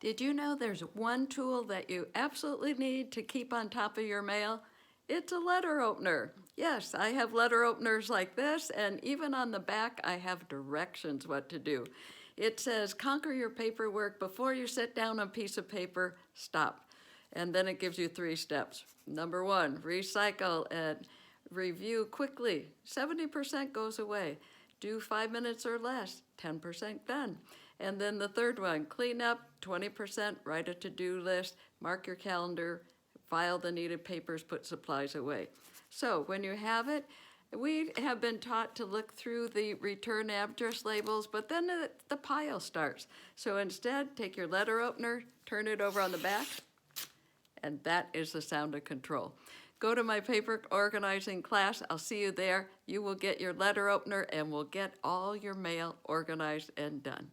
Did you know there's one tool that you absolutely need to keep on top of your mail? It's a letter opener. Yes, I have letter openers like this, and even on the back I have directions what to do. It says, conquer your paperwork. Before you sit down on a piece of paper, stop. And then it gives you 3 steps. Number 1, recycle and review quickly. 70% goes away. Do 5 minutes or less, 10% done. And then the third one, clean up, 20%, write a to-do list, mark your calendar, file the needed papers, put supplies away. So when you have it, we have been taught to look through the return address labels, but then the pile starts. So instead, take your letter opener, turn it over on the back, and that is the sound of control. Go to my paper organizing class. I'll see you there. You will get your letter opener and will get all your mail organized and done.